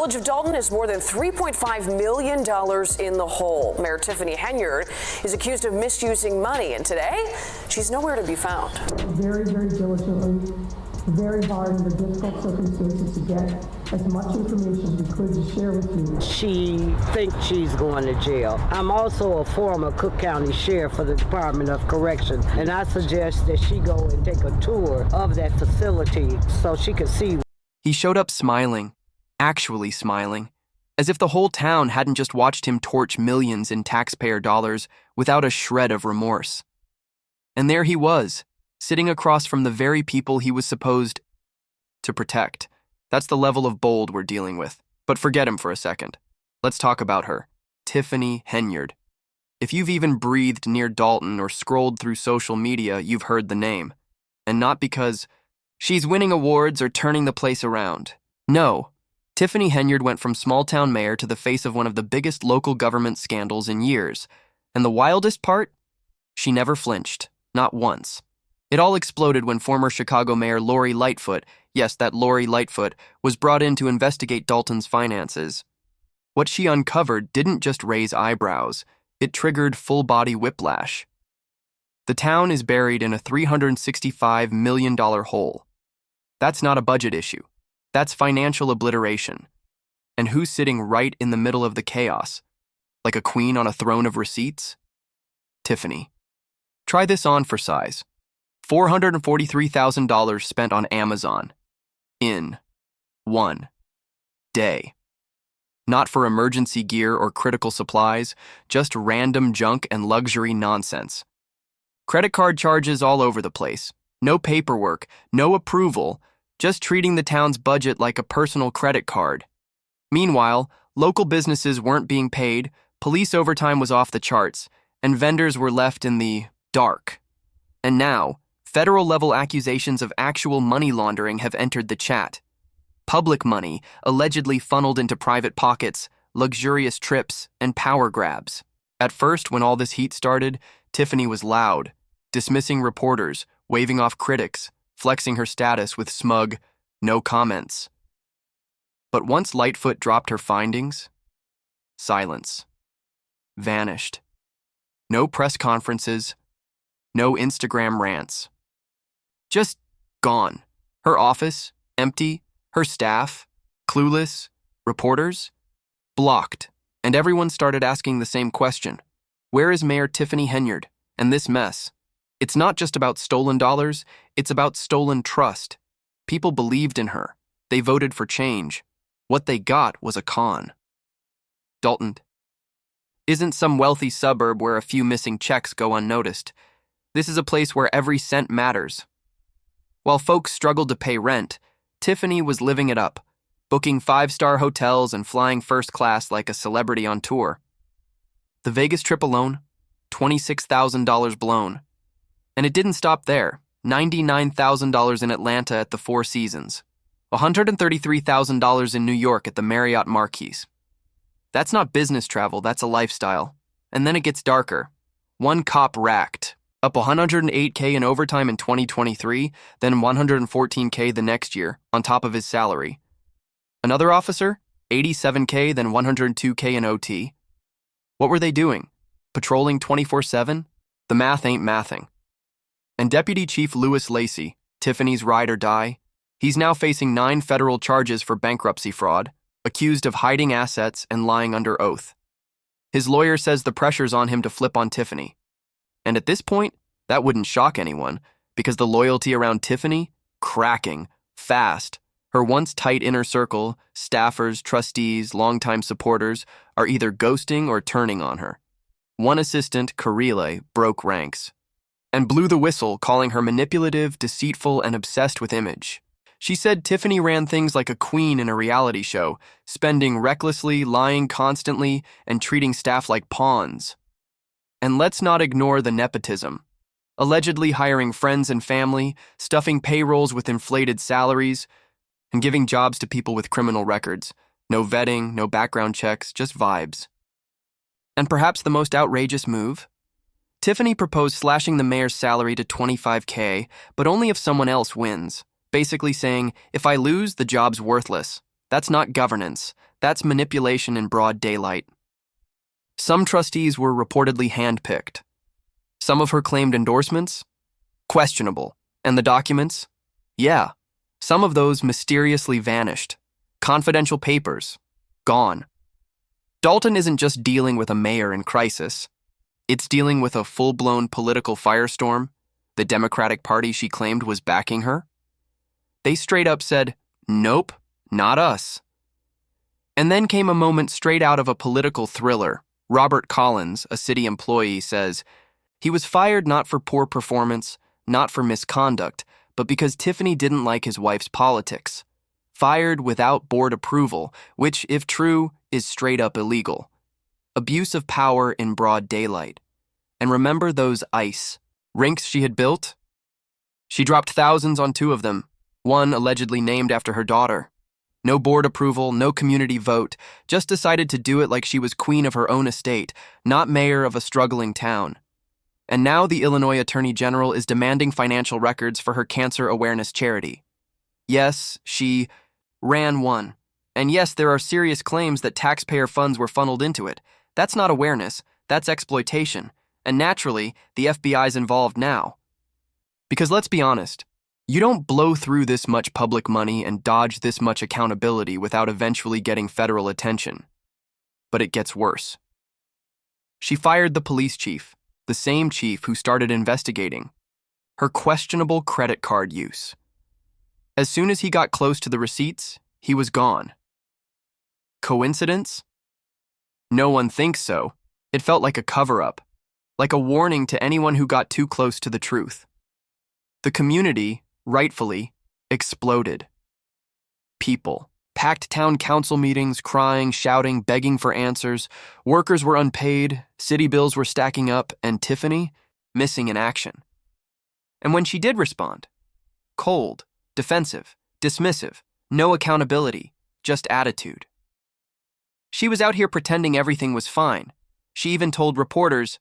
Village of Dalton is more than $3.5 million in the hole. Mayor Tiffany Henyard is accused of misusing money, and today she's nowhere to be found. Very, very diligently, very hard in the difficult circumstances to get as much information as we could to share with you. She thinks she's going to jail. I'm also a former Cook County Sheriff for the Department of Corrections, and I suggest that she go and take a tour of that facility so she can see. He showed up smiling. Actually smiling, as if the whole town hadn't just watched him torch millions in taxpayer dollars without a shred of remorse. And there he was, sitting across from the very people he was supposed to protect. That's the level of bold we're dealing with. But forget him for a second. Let's talk about her, Tiffany Henyard. If you've even breathed near Dalton or scrolled through social media, you've heard the name. And not because she's winning awards or turning the place around. No. Tiffany Henyard went from small-town mayor to the face of one of the biggest local government scandals in years. And the wildest part? She never flinched. Not once. It all exploded when former Chicago Mayor Lori Lightfoot, yes, that Lori Lightfoot, was brought in to investigate Dalton's finances. What she uncovered didn't just raise eyebrows. It triggered full-body whiplash. The town is buried in a $365 million hole. That's not a budget issue. That's financial obliteration. And who's sitting right in the middle of the chaos? Like a queen on a throne of receipts? Tiffany. Try this on for size. $443,000 spent on Amazon. In one day. Not for emergency gear or critical supplies, just random junk and luxury nonsense. Credit card charges all over the place. No paperwork, no approval, just treating the town's budget like a personal credit card. Meanwhile, local businesses weren't being paid, police overtime was off the charts, and vendors were left in the dark. And now, federal-level accusations of actual money laundering have entered the chat. Public money, allegedly funneled into private pockets, luxurious trips, and power grabs. At first, when all this heat started, Tiffany was loud, dismissing reporters, waving off critics, flexing her status with smug, no comments. But once Lightfoot dropped her findings, silence. Vanished. No press conferences, no Instagram rants. Just gone. Her office, empty, her staff, clueless, reporters, blocked. And everyone started asking the same question. Where is Mayor Tiffany Henyard and this mess? It's not just about stolen dollars, it's about stolen trust. People believed in her. They voted for change. What they got was a con. Dalton isn't some wealthy suburb where a few missing checks go unnoticed. This is a place where every cent matters. While folks struggled to pay rent, Tiffany was living it up, booking 5-star hotels and flying first class like a celebrity on tour. The Vegas trip alone, $26,000 blown. And it didn't stop there. $99,000 in Atlanta at the Four Seasons. $133,000 in New York at the Marriott Marquis. That's not business travel, that's a lifestyle. And then it gets darker. One cop racked up $108K in overtime in 2023, then $114K the next year, on top of his salary. Another officer, $87K, then $102K in OT. What were they doing? Patrolling 24/7? The math ain't mathing. And Deputy Chief Louis Lacey, Tiffany's ride or die, he's now facing 9 federal charges for bankruptcy fraud, accused of hiding assets and lying under oath. His lawyer says the pressure's on him to flip on Tiffany. And at this point, that wouldn't shock anyone, because the loyalty around Tiffany, cracking, fast. Her once tight inner circle, staffers, trustees, longtime supporters, are either ghosting or turning on her. One assistant, Karile, broke ranks and blew the whistle, calling her manipulative, deceitful, and obsessed with image. She said Tiffany ran things like a queen in a reality show, spending recklessly, lying constantly, and treating staff like pawns. And let's not ignore the nepotism. Allegedly hiring friends and family, stuffing payrolls with inflated salaries, and giving jobs to people with criminal records. No vetting, no background checks, just vibes. And perhaps the most outrageous move? Tiffany proposed slashing the mayor's salary to $25K, but only if someone else wins. Basically saying, if I lose, the job's worthless. That's not governance. That's manipulation in broad daylight. Some trustees were reportedly handpicked. Some of her claimed endorsements? Questionable. And the documents? Yeah, some of those mysteriously vanished. Confidential papers? Gone. Dalton isn't just dealing with a mayor in crisis. It's dealing with a full-blown political firestorm. The Democratic Party she claimed was backing her. They straight up said, "Nope, not us." And then came a moment straight out of a political thriller. Robert Collins, a city employee, says, he was fired not for poor performance, not for misconduct, but because Tiffany didn't like his wife's politics. Fired without board approval, which, if true, is straight up illegal. Abuse of power in broad daylight. And remember those ice rinks she had built? She dropped thousands on 2 of them, one allegedly named after her daughter. No board approval, no community vote, just decided to do it like she was queen of her own estate, not mayor of a struggling town. And now the Illinois Attorney General is demanding financial records for her cancer awareness charity. Yes, she ran one. And yes, there are serious claims that taxpayer funds were funneled into it. That's not awareness, that's exploitation. And naturally, the FBI's involved now. Because let's be honest, you don't blow through this much public money and dodge this much accountability without eventually getting federal attention. But it gets worse. She fired the police chief, the same chief who started investigating her questionable credit card use. As soon as he got close to the receipts, he was gone. Coincidence? No one thinks so. It felt like a cover-up, like a warning to anyone who got too close to the truth. The community, rightfully, exploded. People packed town council meetings, crying, shouting, begging for answers. Workers were unpaid, city bills were stacking up, and Tiffany, missing in action. And when she did respond, cold, defensive, dismissive, no accountability, just attitude. She was out here pretending everything was fine. She even told reporters,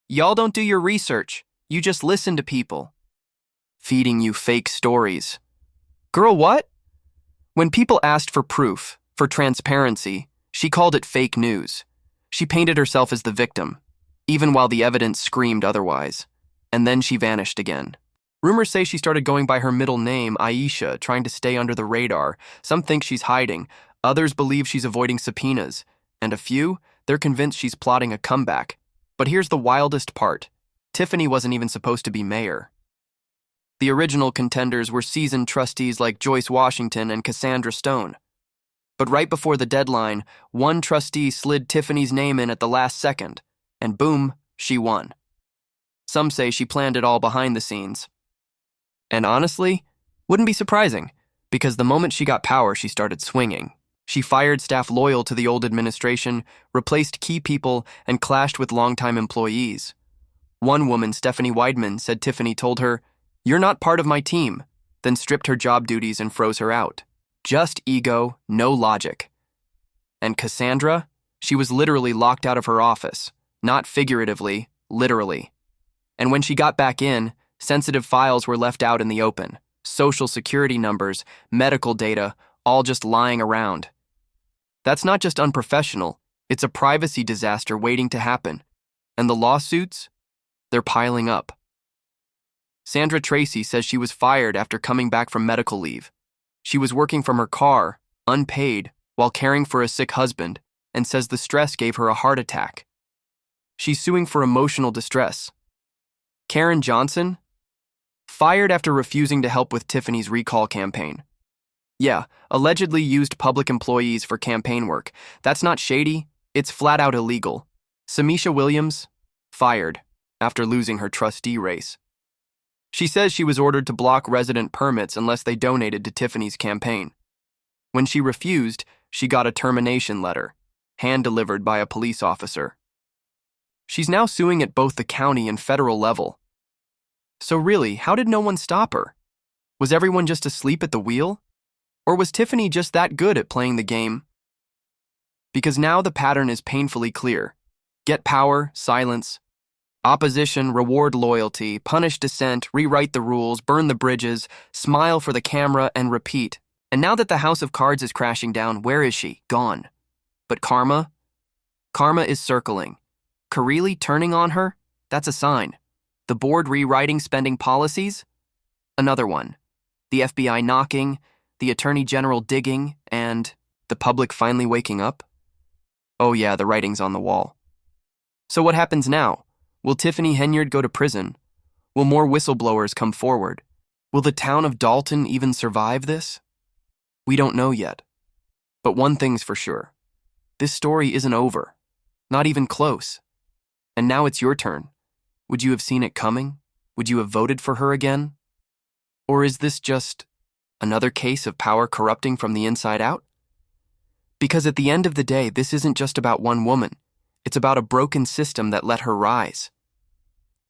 "Y'all don't do your research, you just listen to people." Feeding you fake stories. Girl, what? When people asked for proof, for transparency, she called it fake news. She painted herself as the victim, even while the evidence screamed otherwise. And then she vanished again. Rumors say she started going by her middle name, Aisha, trying to stay under the radar. Some think she's hiding. Others believe she's avoiding subpoenas. And a few, they're convinced she's plotting a comeback. But here's the wildest part. Tiffany wasn't even supposed to be mayor. The original contenders were seasoned trustees like Joyce Washington and Cassandra Stone. But right before the deadline, one trustee slid Tiffany's name in at the last second, and boom, she won. Some say she planned it all behind the scenes. And honestly, wouldn't be surprising, because the moment she got power, she started swinging. She fired staff loyal to the old administration, replaced key people, and clashed with longtime employees. One woman, Stephanie Weidman, said Tiffany told her, "You're not part of my team," then stripped her job duties and froze her out. Just ego, no logic. And Cassandra? She was literally locked out of her office. Not figuratively, literally. And when she got back in, sensitive files were left out in the open. Social security numbers, medical data, all just lying around. That's not just unprofessional, it's a privacy disaster waiting to happen. And the lawsuits? They're piling up. Sandra Tracy says she was fired after coming back from medical leave. She was working from her car, unpaid, while caring for a sick husband, and says the stress gave her a heart attack. She's suing for emotional distress. Karen Johnson? Fired after refusing to help with Tiffany's recall campaign. Yeah, allegedly used public employees for campaign work. That's not shady, it's flat out illegal. Samisha Williams? Fired after losing her trustee race. She says she was ordered to block resident permits unless they donated to Tiffany's campaign. When she refused, she got a termination letter, hand-delivered by a police officer. She's now suing at both the county and federal level. So really, how did no one stop her? Was everyone just asleep at the wheel? Or was Tiffany just that good at playing the game? Because now the pattern is painfully clear. Get power, silence. Opposition, reward loyalty, punish dissent, rewrite the rules, burn the bridges, smile for the camera, and repeat. And now that the house of cards is crashing down, where is she? Gone. But karma? Karma is circling. Kareli turning on her? That's a sign. The board rewriting spending policies? Another one. The FBI knocking, the Attorney General digging, and the public finally waking up? Oh yeah, the writing's on the wall. So what happens now? Will Tiffany Henyard go to prison? Will more whistleblowers come forward? Will the town of Dalton even survive this? We don't know yet. But one thing's for sure. This story isn't over. Not even close. And now it's your turn. Would you have seen it coming? Would you have voted for her again? Or is this just another case of power corrupting from the inside out? Because at the end of the day, this isn't just about one woman. It's about a broken system that let her rise.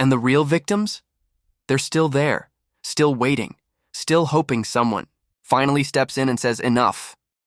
And the real victims? They're still there, still waiting, still hoping someone finally steps in and says, enough.